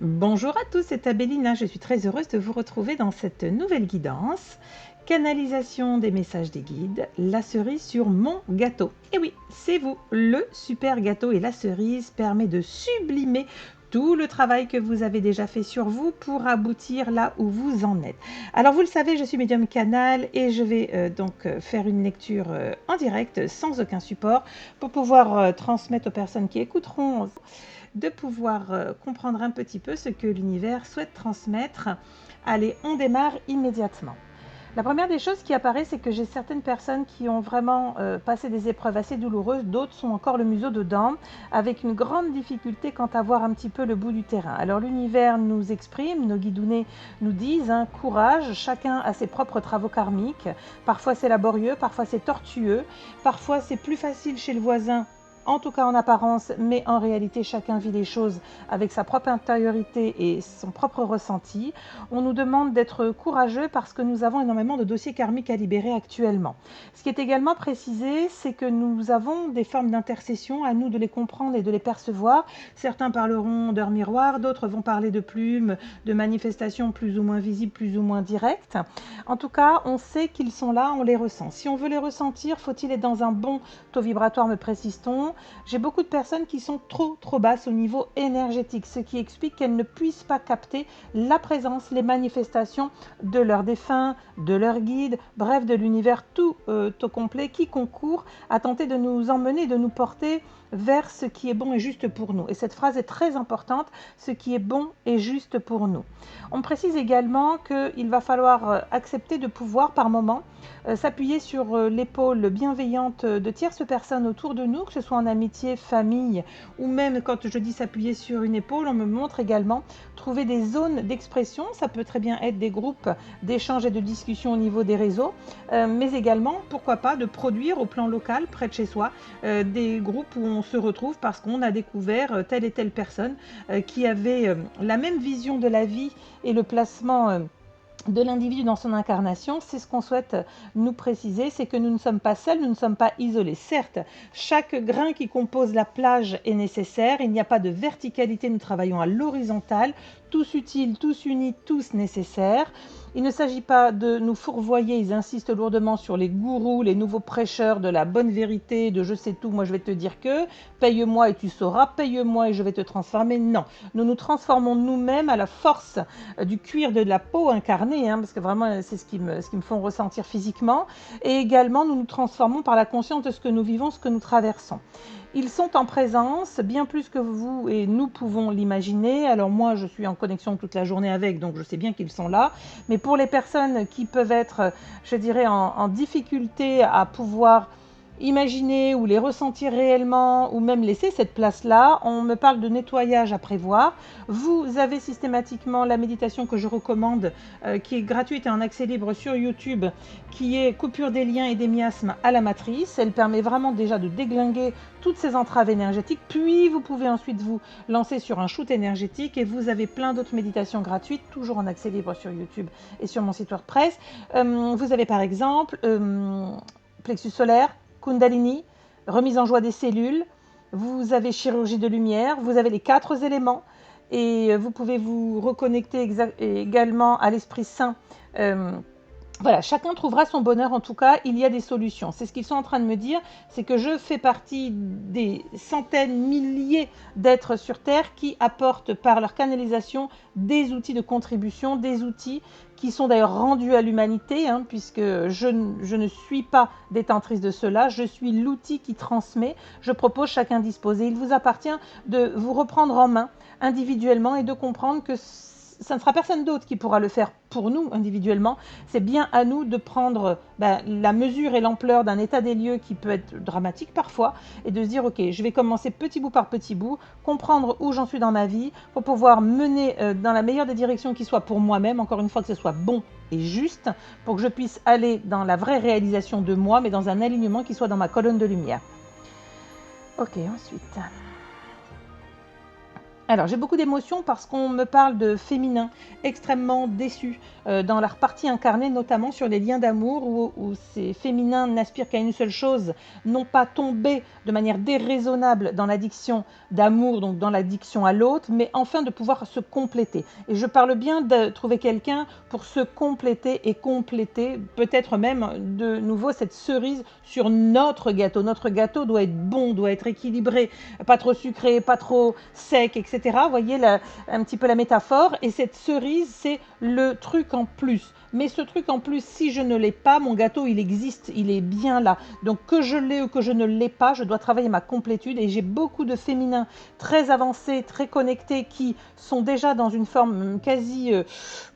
Bonjour à tous, c'est Abélina, je suis très heureuse de vous retrouver dans cette nouvelle guidance. Canalisation des messages des guides, la cerise sur mon gâteau. Et oui, c'est vous, le super gâteau, et la cerise permet de sublimer tout le travail que vous avez déjà fait sur vous pour aboutir là où vous en êtes. Alors vous le savez, je suis médium canal et je vais donc faire une lecture en direct sans aucun support pour pouvoir transmettre aux personnes qui écouteront de pouvoir comprendre un petit peu ce que l'univers souhaite transmettre. Allez, on démarre immédiatement. La première des choses qui apparaît, c'est que j'ai certaines personnes qui ont vraiment passé des épreuves assez douloureuses, d'autres sont encore le museau dedans, avec une grande difficulté quant à voir un petit peu le bout du terrain. Alors l'univers nous exprime, nos guidounés nous disent, courage, chacun a ses propres travaux karmiques, parfois c'est laborieux, parfois c'est tortueux, parfois c'est plus facile chez le voisin, en tout cas en apparence, mais en réalité chacun vit les choses avec sa propre intériorité et son propre ressenti. On nous demande d'être courageux parce que nous avons énormément de dossiers karmiques à libérer actuellement. Ce qui est également précisé, c'est que nous avons des formes d'intercession, à nous de les comprendre et de les percevoir. Certains parleront d'heures miroirs, d'autres vont parler de plumes, de manifestations plus ou moins visibles, plus ou moins directes. En tout cas, on sait qu'ils sont là, on les ressent. Si on veut les ressentir, faut-il être dans un bon taux vibratoire, me précise-t-on. J'ai beaucoup de personnes qui sont trop basses au niveau énergétique, ce qui explique qu'elles ne puissent pas capter la présence, les manifestations de leurs défunts, de leurs guides, bref, de l'univers tout au complet qui concourt à tenter de nous emmener, de nous porter vers ce qui est bon et juste pour nous. Et cette phrase est très importante, ce qui est bon et juste pour nous. On précise également qu'il va falloir accepter de pouvoir par moment s'appuyer sur l'épaule bienveillante de tierces personnes autour de nous, que ce soit en amitié, famille, ou même quand je dis s'appuyer sur une épaule, on me montre également trouver des zones d'expression. Ça peut très bien être des groupes d'échange et de discussion au niveau des réseaux, mais également, pourquoi pas, de produire au plan local, près de chez soi, des groupes où on se retrouve parce qu'on a découvert telle et telle personne qui avait la même vision de la vie et le placement de l'individu dans son incarnation. C'est ce qu'on souhaite nous préciser, c'est que nous ne sommes pas seuls, nous ne sommes pas isolés. Certes, chaque grain qui compose la plage est nécessaire, il n'y a pas de verticalité, nous travaillons à l'horizontale, tous utiles, tous unis, tous nécessaires. Il ne s'agit pas de nous fourvoyer, ils insistent lourdement sur les gourous, les nouveaux prêcheurs de la bonne vérité, de je sais tout, moi je vais te dire que, paye-moi et tu sauras, paye-moi et je vais te transformer. Non, nous nous transformons nous-mêmes à la force du cuir de la peau incarnée, parce que vraiment c'est ce qui me font ressentir physiquement, et également nous nous transformons par la conscience de ce que nous vivons, ce que nous traversons. Ils sont en présence, bien plus que vous et nous pouvons l'imaginer. Alors moi, je suis en connexion toute la journée avec, donc je sais bien qu'ils sont là. Mais pour les personnes qui peuvent être, je dirais, en difficulté à pouvoir imaginer ou les ressentir réellement ou même laisser cette place-là, on me parle de nettoyage à prévoir. Vous avez systématiquement la méditation que je recommande, qui est gratuite et en accès libre sur YouTube, qui est coupure des liens et des miasmes à la matrice. Elle permet vraiment déjà de déglinguer toutes ces entraves énergétiques, puis vous pouvez ensuite vous lancer sur un shoot énergétique et vous avez plein d'autres méditations gratuites, toujours en accès libre sur YouTube et sur mon site WordPress. Vous avez par exemple plexus solaire, Kundalini, remise en joie des cellules, vous avez chirurgie de lumière, vous avez les 4 éléments et vous pouvez vous reconnecter également à l'Esprit Saint. Voilà, chacun trouvera son bonheur, en tout cas, il y a des solutions. C'est ce qu'ils sont en train de me dire, c'est que je fais partie des centaines, milliers d'êtres sur Terre qui apportent par leur canalisation des outils de contribution, des outils qui sont d'ailleurs rendus à l'humanité, puisque je ne suis pas détentrice de cela, je suis l'outil qui transmet, je propose, chacun dispose. Et il vous appartient de vous reprendre en main individuellement et de comprendre que ça ne sera personne d'autre qui pourra le faire pour nous individuellement. C'est bien à nous de prendre la mesure et l'ampleur d'un état des lieux qui peut être dramatique parfois et de se dire ok, je vais commencer petit bout par petit bout, comprendre où j'en suis dans ma vie pour pouvoir mener dans la meilleure des directions qui soit pour moi-même, encore une fois que ce soit bon et juste, pour que je puisse aller dans la vraie réalisation de moi, mais dans un alignement qui soit dans ma colonne de lumière. Ok, ensuite... Alors, j'ai beaucoup d'émotions parce qu'on me parle de féminin extrêmement déçu dans leur partie incarnée, notamment sur les liens d'amour où ces féminins n'aspirent qu'à une seule chose, non pas tomber de manière déraisonnable dans l'addiction d'amour, donc dans l'addiction à l'autre, mais enfin de pouvoir se compléter. Et je parle bien de trouver quelqu'un pour se compléter et compléter, peut-être même de nouveau cette cerise sur notre gâteau. Notre gâteau doit être bon, doit être équilibré, pas trop sucré, pas trop sec, etc. Vous voyez un petit peu la métaphore. Et cette cerise, c'est le truc en plus. Mais ce truc en plus, si je ne l'ai pas, mon gâteau, il existe, il est bien là. Donc que je l'ai ou que je ne l'ai pas, je dois travailler ma complétude. Et j'ai beaucoup de féminins très avancés, très connectés, qui sont déjà dans une forme quasi,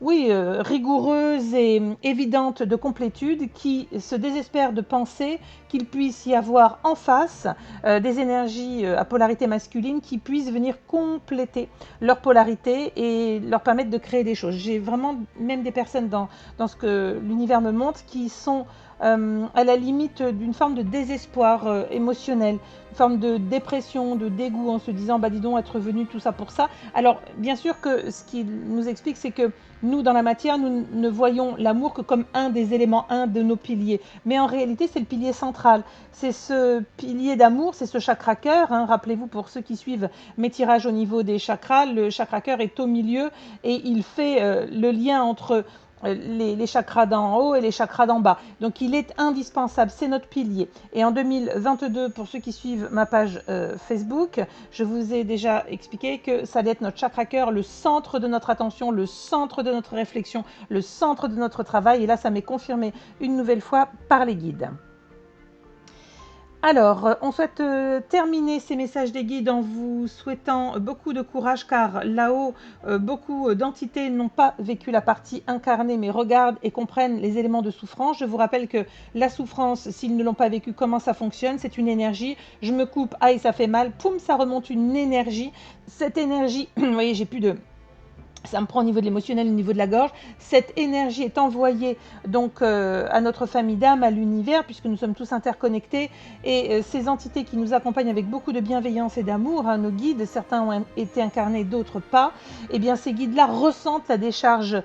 rigoureuse et évidente de complétude, qui se désespèrent de penser qu'il puisse y avoir en face des énergies à polarité masculine qui puissent venir compléter leur polarité et leur permettre de créer des choses. J'ai vraiment même des personnes dans ce que l'univers me montre qui sont à la limite d'une forme de désespoir émotionnel, une forme de dépression, de dégoût en se disant bah dis donc être venu tout ça pour ça. Alors bien sûr que ce qu'il nous explique c'est que nous dans la matière nous ne voyons l'amour que comme un des éléments, un de nos piliers, mais en réalité c'est le pilier central, c'est ce pilier d'amour, c'est ce chakra cœur, hein. Rappelez-vous pour ceux qui suivent mes tirages au niveau des chakras, le chakra cœur est au milieu et il fait le lien entre les chakras d'en haut et les chakras d'en bas. Donc il est indispensable, c'est notre pilier. Et en 2022, pour ceux qui suivent ma page Facebook, je vous ai déjà expliqué que ça allait être notre chakra cœur, le centre de notre attention, le centre de notre réflexion, le centre de notre travail. Et là, ça m'est confirmé une nouvelle fois par les guides. Alors, on souhaite terminer ces messages des guides en vous souhaitant beaucoup de courage car là-haut, beaucoup d'entités n'ont pas vécu la partie incarnée mais regardent et comprennent les éléments de souffrance. Je vous rappelle que la souffrance, s'ils ne l'ont pas vécu, comment ça fonctionne? C'est une énergie. Je me coupe, aïe, ça fait mal, poum, ça remonte une énergie. Cette énergie, vous voyez, j'ai plus de... Ça me prend au niveau de l'émotionnel, au niveau de la gorge. Cette énergie est envoyée donc à notre famille d'âme, à l'univers, puisque nous sommes tous interconnectés. Et ces entités qui nous accompagnent avec beaucoup de bienveillance et d'amour, hein, nos guides, certains ont été incarnés, d'autres pas, et bien ces guides-là ressentent la décharge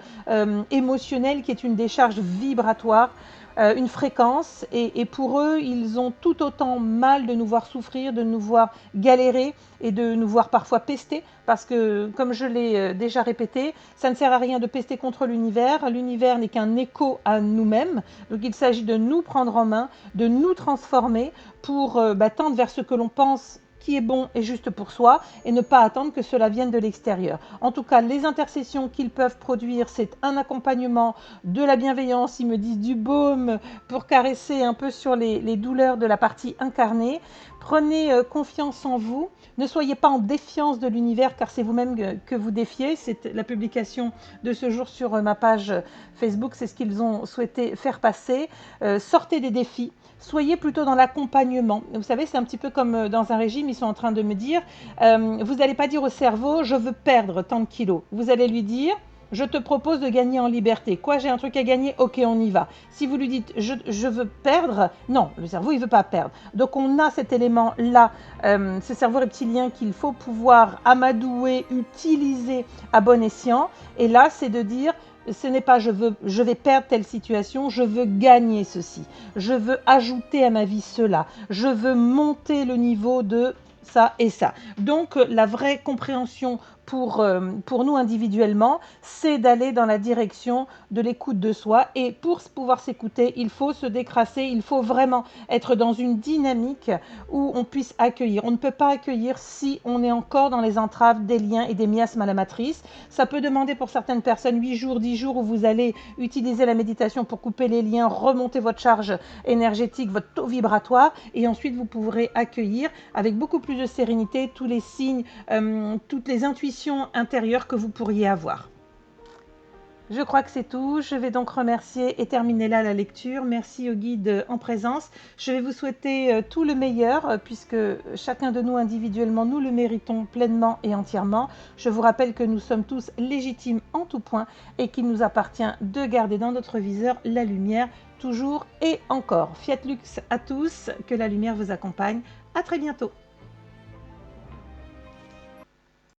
émotionnelle qui est une décharge vibratoire. Une fréquence et pour eux, ils ont tout autant mal de nous voir souffrir, de nous voir galérer et de nous voir parfois pester parce que, comme je l'ai déjà répété, ça ne sert à rien de pester contre l'univers. L'univers n'est qu'un écho à nous-mêmes. Donc il s'agit de nous prendre en main, de nous transformer pour tendre vers ce que l'on pense qui est bon et juste pour soi et ne pas attendre que cela vienne de l'extérieur. En tout cas, les intercessions qu'ils peuvent produire, c'est un accompagnement, de la bienveillance, ils me disent du baume pour caresser un peu sur les douleurs de la partie incarnée. Prenez confiance en vous, ne soyez pas en défiance de l'univers car c'est vous-même que vous défiez. C'est la publication de ce jour sur ma page Facebook, c'est ce qu'ils ont souhaité faire passer. Sortez des défis. Soyez plutôt dans l'accompagnement. Vous savez, c'est un petit peu comme dans un régime, ils sont en train de me dire, vous n'allez pas dire au cerveau, je veux perdre tant de kilos. Vous allez lui dire, je te propose de gagner en liberté. Quoi, j'ai un truc à gagner? Ok, on y va. Si vous lui dites, je veux perdre, non, le cerveau, il ne veut pas perdre. Donc, on a cet élément-là, ce cerveau reptilien qu'il faut pouvoir amadouer, utiliser à bon escient. Et là, c'est de dire, ce n'est pas je vais perdre telle situation, je veux gagner ceci, je veux ajouter à ma vie cela, je veux monter le niveau de ça et ça. Donc la vraie compréhension pour nous individuellement, c'est d'aller dans la direction de l'écoute de soi. Et pour pouvoir s'écouter, il faut se décrasser, il faut vraiment être dans une dynamique où on puisse accueillir. On ne peut pas accueillir si on est encore dans les entraves des liens et des miasmes à la matrice. Ça peut demander pour certaines personnes 8 jours, 10 jours où vous allez utiliser la méditation pour couper les liens, remonter votre charge énergétique, votre taux vibratoire et ensuite vous pourrez accueillir avec beaucoup plus de sérénité tous les signes, toutes les intuitions intérieures que vous pourriez avoir. Je crois que c'est tout. Je vais donc remercier et terminer là la lecture. Merci aux guides en présence. Je vais vous souhaiter tout le meilleur puisque chacun de nous individuellement, nous le méritons pleinement et entièrement. Je vous rappelle que nous sommes tous légitimes en tout point et qu'il nous appartient de garder dans notre viseur la lumière toujours et encore. Fiat Lux à tous, que la lumière vous accompagne. À très bientôt.